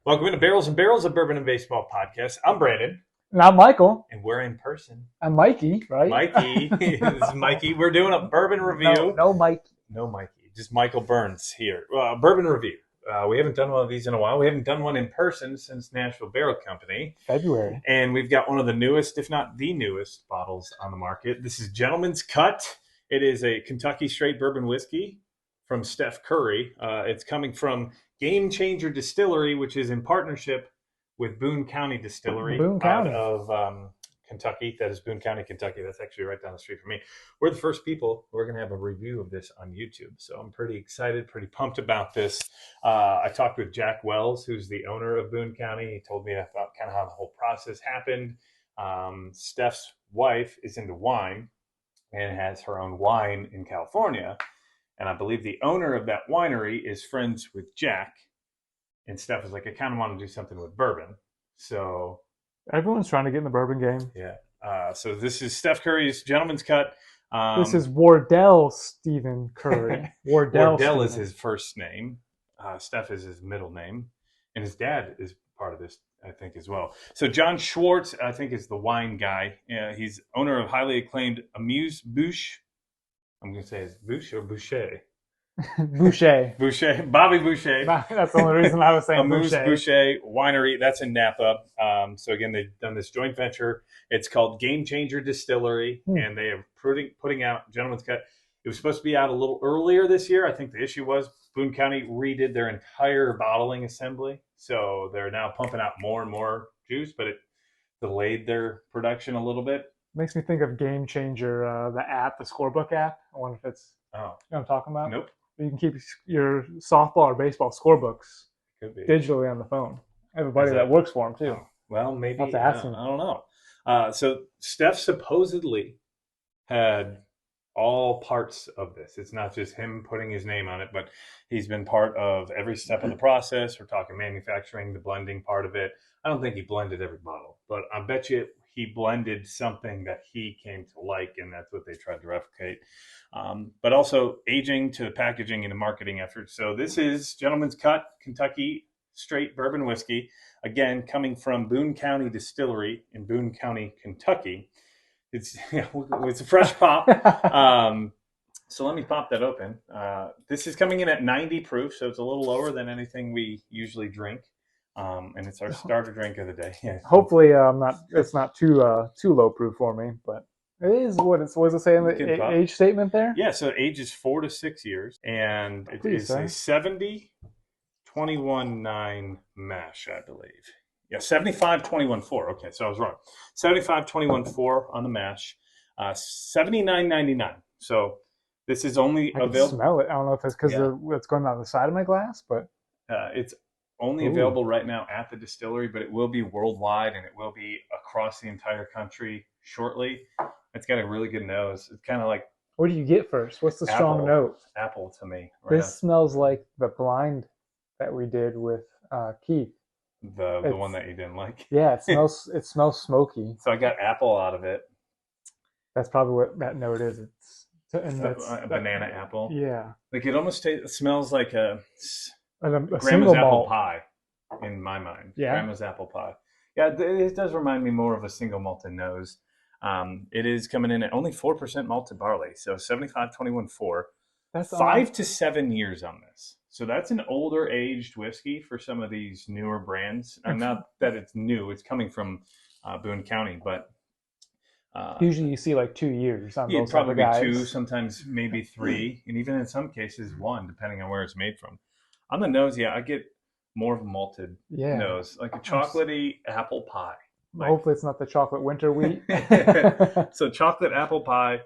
Welcome into Barrels and Barrels of Bourbon and Baseball podcast. I'm Brandon, And I'm Michael. and we're in person. I'm Mikey, right? Mikey, this is Mikey. We're doing a bourbon review. No, Mikey. No, Mikey, just Michael Burns here. Bourbon review. We haven't done one of these in a while. We haven't done one in person since Nashville Barrel Company. February. And we've got one of the newest, if not the newest, bottles on the market. This is Gentleman's Cut. It is a Kentucky straight bourbon whiskey from Steph Curry. It's coming from Game Changer Distillery, which is in partnership with Boone County Distillery Boone County. out of Kentucky. That is Boone County, Kentucky. That's actually right down the street from me. We're the first people who are going to have a review of this on YouTube. So I'm pretty excited, pretty pumped about this. I talked with Jack Wells, who's the owner of Boone County. He told me about kind of how the whole process happened. Steph's wife is into wine and has her own wine in California. And I believe the owner of that winery is friends with Jack. And Steph was like, I kind of want to do something with bourbon. So, Everyone's trying to get in the bourbon game. yeah. So this is Steph Curry's Gentleman's Cut. This is Wardell Stephen Curry. Wardell is his first name. Steph is his middle name. And his dad is part of this, I think, as well. So John Schwartz, I think, is the wine guy. He's owner of highly acclaimed Amuse Bouche. I'm going to say it's Bouche or Boucher? Boucher. Boucher. Bobby Boucher. That's the only reason I was saying Amuse Boucher. Boucher Winery. That's in Napa. So again, they've done this joint venture. It's called Game Changer Distillery, and they are putting out Gentleman's Cut. It was supposed to be out a little earlier this year. I think the issue was Boone County redid their entire bottling assembly, so they're now pumping out more and more juice, but it delayed their production a little bit. Makes me think of Game Changer, the app, the scorebook app. I wonder if it's, Oh, you know what I'm talking about? nope. You can keep your softball or baseball scorebooks Could be. digitally on the phone. I have a buddy Is that that- works for him, too. Oh, well, maybe. I'll have to ask him. I don't know. So Steph supposedly had all parts of this. It's not just him putting his name on it, but he's been part of every step of the process. We're talking manufacturing, the blending part of it. I don't think he blended every bottle, but I bet you he blended something that he came to like, and that's what they tried to replicate. But also aging to the packaging and the marketing efforts. So this is Gentleman's Cut, Kentucky straight bourbon whiskey. Again, coming from Boone County Distillery in Boone County, Kentucky. It's a fresh pop. So let me pop that open. This is coming in at 90 proof, so it's a little lower than anything we usually drink. And it's our starter drink of the day. Yeah. Hopefully, it's not too low proof for me, but it is what does it say in the age statement there? Yeah, so age is 4 to 6 years, and it is a 70, 21-9 mash, I believe. Yeah, 75-21-4. Okay, so I was wrong. 75-21-4 on the mash. $79.99. So this is only I can available. smell it. I don't know if it's because it's going on the side of my glass, but It's only available right now at the distillery, but it will be worldwide and it will be across the entire country shortly. It's got a really good nose. It's kind of like, what do you get first? What's the strong note? Apple to me. Right this smells like the blind that we did with Keith. The one that you didn't like. Yeah, it smells smoky. So I got apple out of it. That's probably what that note is. It's a banana apple. Yeah. Like it almost smells like a grandma's apple pie in my mind. Yeah. Grandma's apple pie. Yeah, it does remind me more of a single malted nose. It is coming in at only 4% malted barley, so 75-21-4. That's 5 to 7 years on this. So that's an older aged whiskey for some of these newer brands. And not that it's new; it's coming from Boone County, but usually you see like 2 years on those probably guys. 2, sometimes maybe 3, and even in some cases 1, depending on where it's made from. On the nose, yeah, I get more of a malted nose, like a chocolatey apple pie. Hopefully, it's not the chocolate winter wheat. So chocolate apple pie.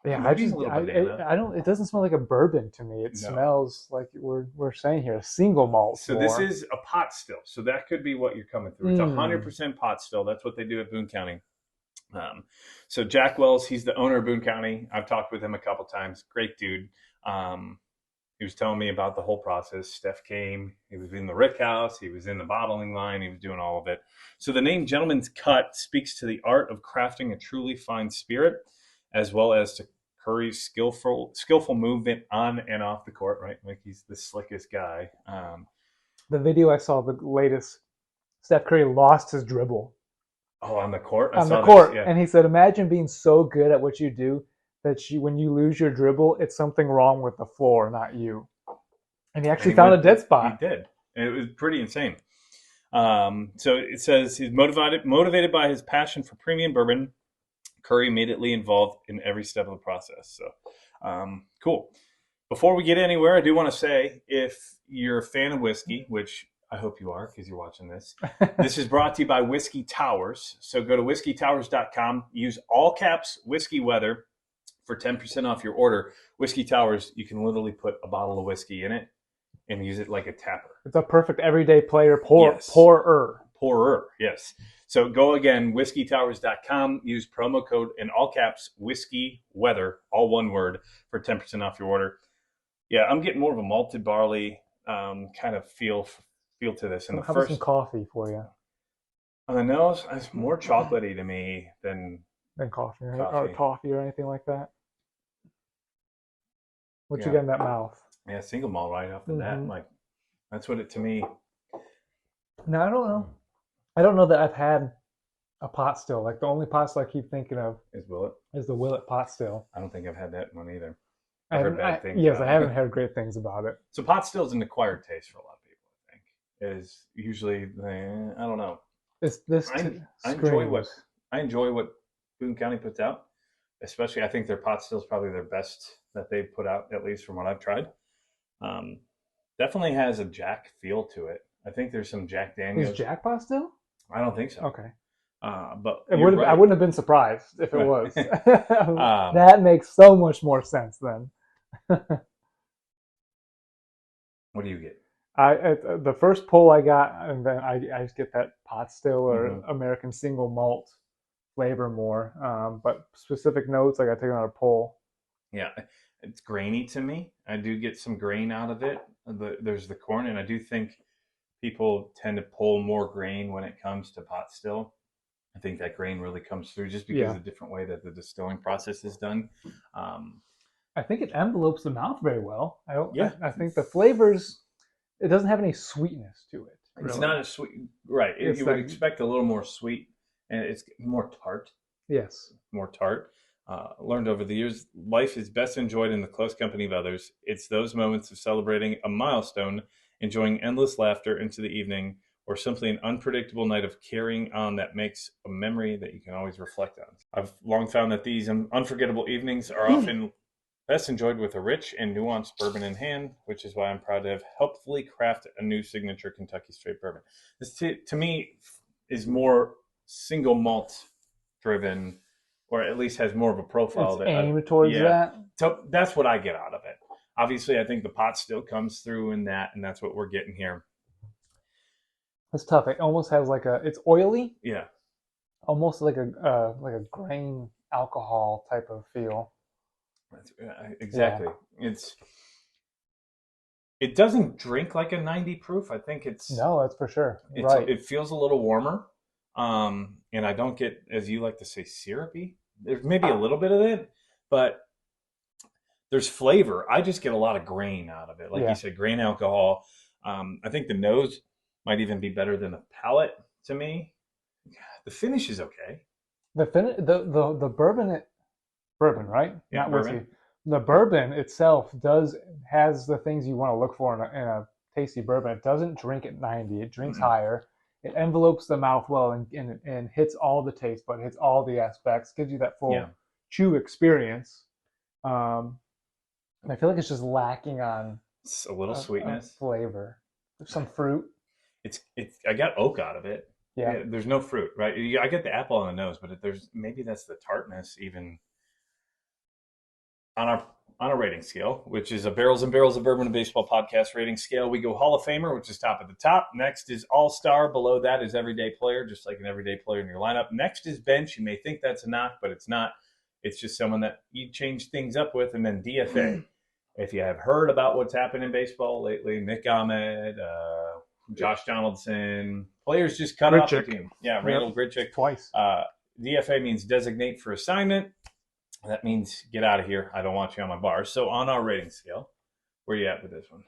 Yeah, I don't. It doesn't smell like a bourbon to me. It smells like we're saying here a single malt. So this is a pot still. So that could be what you're coming through. It's 100% pot still. That's what they do at Boone County. So Jack Wells, he's the owner of Boone County. I've talked with him a couple times. Great dude. He was telling me about the whole process. Steph came. He was in the rick house. He was in the bottling line. He was doing all of it. So the name Gentleman's Cut speaks to the art of crafting a truly fine spirit, as well as to Curry's skillful movement on and off the court, right? Like he's the slickest guy. The video I saw, the latest, Steph Curry lost his dribble Oh, on the court? on the court. Yeah. And he said, imagine being so good at what you do that when you lose your dribble, it's something wrong with the floor, not you. And he actually found a dead spot. He did. And it was pretty insane. So it says he's motivated by his passion for premium bourbon. Curry immediately involved in every step of the process. So cool. Before we get anywhere, I do want to say, if you're a fan of whiskey, which I hope you are because you're watching this, this is brought to you by Whiskey Towers. So go to whiskeytowers.com, use all caps WHISKEYWEATHER for 10% off your order. Whiskey Towers, you can literally put a bottle of whiskey in it and use it like a tapper. It's a perfect everyday player pourer. Pourer, yes. So go again, whiskeytowers.com, use promo code in all caps, WHISKEYWEATHER, all one word, for 10% off your order. Yeah, I'm getting more of a malted barley kind of feel to this. And How about some coffee for you? On the nose, it's more chocolatey to me than coffee. Or toffee or anything like that. What you got in that mouth? Yeah, single malt right off the bat. Like, that's what it to me. No, I don't know. I don't know that I've had a pot still. Like, the only pot still I keep thinking of is Willet. Is the Willet pot still. I don't think I've had that one either. I've heard bad things. Yes, I haven't heard great things about it. So pot still is an acquired taste for a lot of people, I think. It is usually, I don't know. I enjoy what Boone County puts out. Especially, I think their pot still is probably their best that they've put out, at least from what I've tried. Definitely has a Jack feel to it. I think there's some Jack Daniels. Is Jack pot still? I don't think so. Okay. But I wouldn't have been surprised if it was. That makes so much more sense then. What do you get? The first pull I got, and then I just get that pot still or American single malt flavor more. But specific notes, I got to take another pull. Yeah, it's grainy to me. I do get some grain out of it. There's the corn, and I do think people tend to pull more grain when it comes to pot still. I think that grain really comes through just because of the different way that the distilling process is done. I think it envelopes the mouth very well. I think the flavors, it doesn't have any sweetness to it. Really. It's not as sweet, right? You would expect a little more sweet, and it's more tart. Yes, more tart. Learned over the years, life is best enjoyed in the close company of others. It's those moments of celebrating a milestone, enjoying endless laughter into the evening, or simply an unpredictable night of carrying on that makes a memory that you can always reflect on. I've long found that these unforgettable evenings are often best enjoyed with a rich and nuanced bourbon in hand, which is why I'm proud to have helpfully crafted a new signature Kentucky straight bourbon. This, to me, is more single malt driven, or at least has more of a profile that aimed towards that. So that's what I get out of it. Obviously, I think the pot still comes through in that, and that's what we're getting here. It's tough. It almost has it's oily. Yeah. Almost like a grain alcohol type of feel. Exactly. Yeah. It doesn't drink like a 90 proof. I think no, that's for sure. It feels a little warmer. And I don't get, as you like to say, syrupy. There's maybe a little bit of it, but there's flavor. I just get a lot of grain out of it. Like you said, grain alcohol. I think the nose might even be better than the palate to me. The finish is okay. The bourbon, right? Yeah, not bourbon. Whiskey. The bourbon itself has the things you want to look for in a tasty bourbon. It doesn't drink at 90. It drinks higher. It envelopes the mouth well and hits all the taste, but hits all the aspects. Gives you that full chew experience. I feel like it's just lacking on a little sweetness, flavor. There's some fruit. I got oak out of it. Yeah. There's no fruit, right? I get the apple on the nose, but maybe that's the tartness even on our rating scale, which is a Barrels and Barrels of Bourbon and Baseball podcast rating scale. We go Hall of Famer, which is top at the top. Next is All-Star. Below that is Everyday Player, just like an everyday player in your lineup. Next is Bench. You may think that's a knock, but it's not. It's just someone that you change things up with. And then DFA. If you have heard about what's happened in baseball lately, Nick Ahmed, Josh Donaldson, players just cut off the team. Yeah, Randall Grichuk. Twice. DFA means designate for assignment. That means get out of here. I don't want you on my bar. So on our rating scale, where are you at with this one?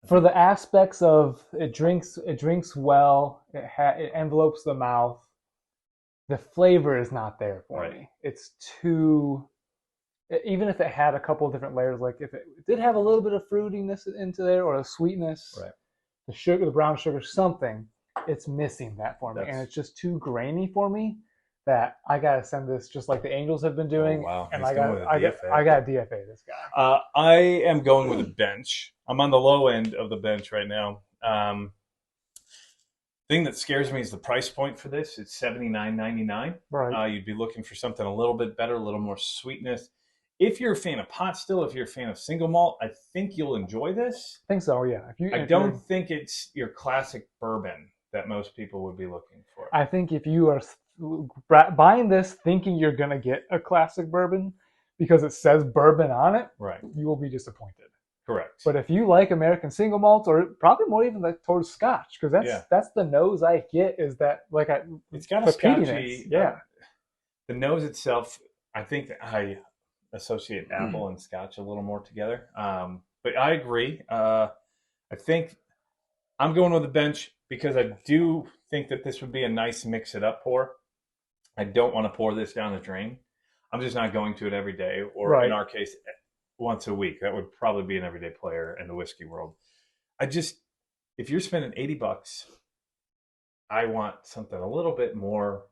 For the aspects of it drinks well, it envelopes the mouth. The flavor is not there for me. It's too, even if it had a couple of different layers, like if it did have a little bit of fruitiness into there or a sweetness, Right. the sugar, the brown sugar, something, it's missing that for me. And it's just too grainy for me that I gotta send this just like the Angels have been doing. Oh, wow. And He's going with a DFA. I got DFA this guy. I am going with a bench. I'm on the low end of the bench right now. Thing that scares me is the price point for this. It's $79.99. Right. You'd be looking for something a little bit better, a little more sweetness. If you're a fan of pot still, if you're a fan of single malt, I think you'll enjoy this. I think so, yeah. I don't think it's your classic bourbon that most people would be looking for. I think if you are buying this thinking you're going to get a classic bourbon because it says bourbon on it, right, you will be disappointed. Correct. But if you like American single malts, or probably more even like towards Scotch, because that's the nose I get, is that like it's got a scotchy. Yeah. The nose itself, I think that I associate apple and Scotch a little more together. But I agree. I think I'm going with the bench because I do think that this would be a nice mix it up pour. I don't want to pour this down the drain. I'm just not going to it every day, or in our case, once a week. That would probably be an everyday player in the whiskey world. If you're spending $80, I want something a little bit more,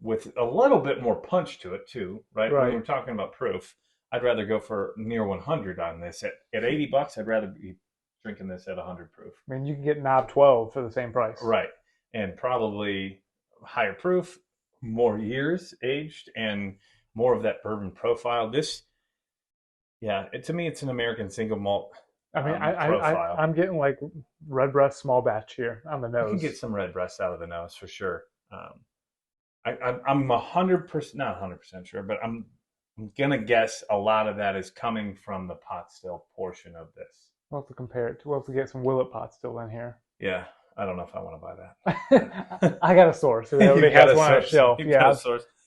with a little bit more punch to it too, right? When we're talking about proof, I'd rather go for near 100 on this. At $80, I'd rather be drinking this at 100 proof. I mean, you can get knob 12 for the same price. Right. And probably higher proof, more years aged, and more of that bourbon profile. This, to me, it's an American single malt. I mean, I'm getting like redbreast small batch here on the nose. You can get some redbreast out of the nose for sure. I'm 100%, not 100% sure, but I'm gonna guess a lot of that is coming from the pot still portion of this. We'll have to compare it. We'll have to get some Willet pot still in here. Yeah, I don't know if I want to buy that. I got a source. It already has one on a shelf. Yeah,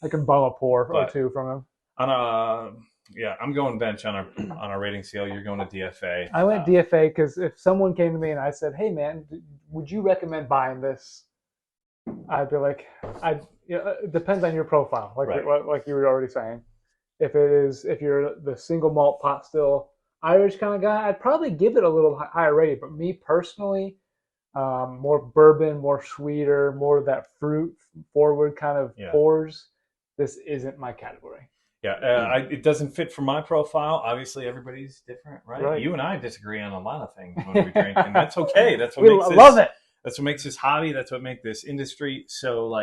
I can bum a pour or two from him. I'm going bench on our rating scale. You're going to DFA. I went DFA because if someone came to me and I said, "Hey, man, would you recommend buying this?" I'd be like, it depends on your profile, like you were already saying. If you're the single malt pot still Irish kind of guy, I'd probably give it a little higher rating. But me personally, more bourbon, more sweeter, more of that fruit forward kind of pours. This isn't my category. Yeah, it doesn't fit for my profile. Obviously, everybody's different, right? You and I disagree on a lot of things when we drink, and that's okay. That's what love it. That's what makes this hobby. That's what makes this industry so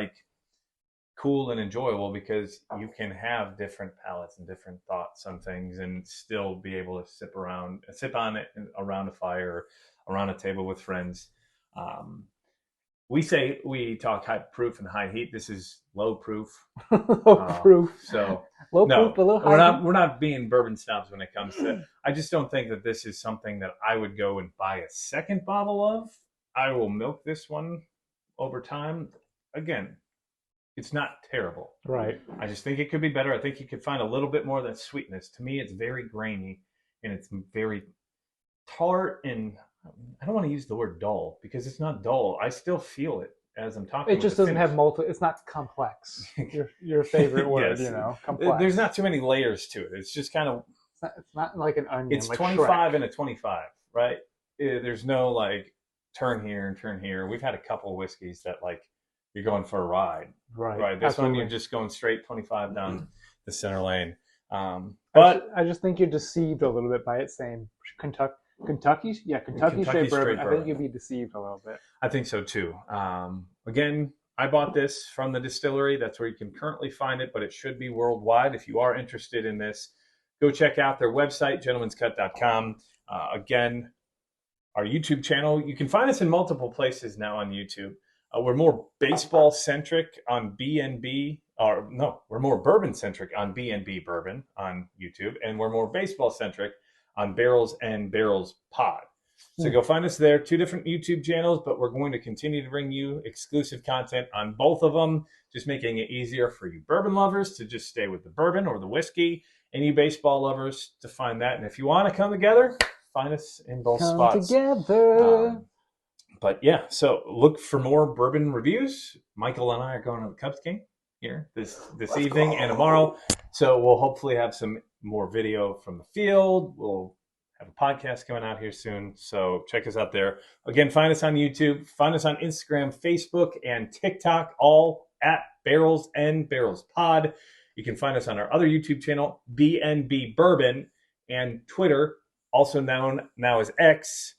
cool and enjoyable, because you can have different palates and different thoughts on things and still be able to sip on it around a fire or around a table with friends. We talk high proof and high heat. This is low proof. Low proof. So low proof, a little high heat. We're not being bourbon snobs when it comes to it. I just don't think that this is something that I would go and buy a second bottle of. I will milk this one over time. Again, it's not terrible. Right. I just think it could be better. I think you could find a little bit more of that sweetness. To me, it's very grainy and it's very tart, and I don't want to use the word dull because it's not dull. I still feel it as I'm talking. It just doesn't have it's not complex. Your favorite word, yes. Complex. There's not too many layers to it. It's just kind of. It's not like an onion. It's 25 and a 25, right? There's no turn here and turn here. We've had a couple of whiskeys that you're going for a ride. Right. This one, you're just going straight 25 down the center lane. But I just think you're deceived a little bit by it saying Kentucky straight bourbon. I think you'd be deceived a little bit. I think so too. Again, I bought this from the distillery. That's where you can currently find it, but it should be worldwide. If you are interested in this, go check out their website, gentleman'scut.com. Again, our YouTube channel. You can find us in multiple places now on YouTube. We're more baseball centric on BNB, we're more bourbon centric on BNB Bourbon on YouTube, and we're more baseball centric on Barrels and Barrels Pod. So go find us there. 2 different YouTube channels, but we're going to continue to bring you exclusive content on both of them, just making it easier for you bourbon lovers to just stay with the bourbon or the whiskey, and you baseball lovers to find that. And if you want to come together, find us in both Come spots. together. But yeah, so look for more bourbon reviews. Michael and I are going to the Cubs game here this evening and tomorrow. So we'll hopefully have some more video from the field. We'll have a podcast coming out here soon. So check us out there. Again, find us on YouTube. Find us on Instagram, Facebook, and TikTok, all at Barrels and Barrels Pod. You can find us on our other YouTube channel, BNB Bourbon, and Twitter, also known now as X.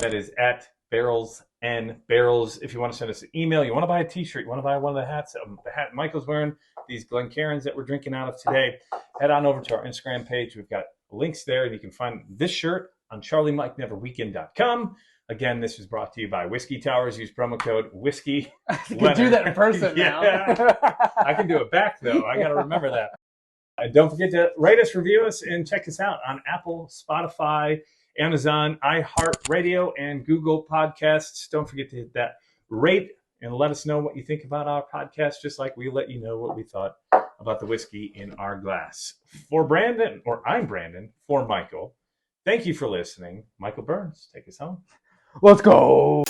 That is at Barrels and Barrels. If you want to send us an email, you want to buy a t-shirt, you want to buy one of the hats, the hat Michael's wearing, these Glencairns that we're drinking out of today, head on over to our Instagram page. We've got links there, and you can find this shirt on charliemikeneverweekend.com. Again, this was brought to you by Whiskey Towers. Use promo code Whiskey. You can do that in person now. I can do it back, though. I got to remember that. Don't forget to rate us, review us, and check us out on Apple, Spotify, Amazon, iHeartRadio, and Google Podcasts. Don't forget to hit that rate and let us know what you think about our podcast, just like we let you know what we thought about the whiskey in our glass. For Brandon, or I'm Brandon, for Michael, thank you for listening. Michael Burns, take us home. Let's go.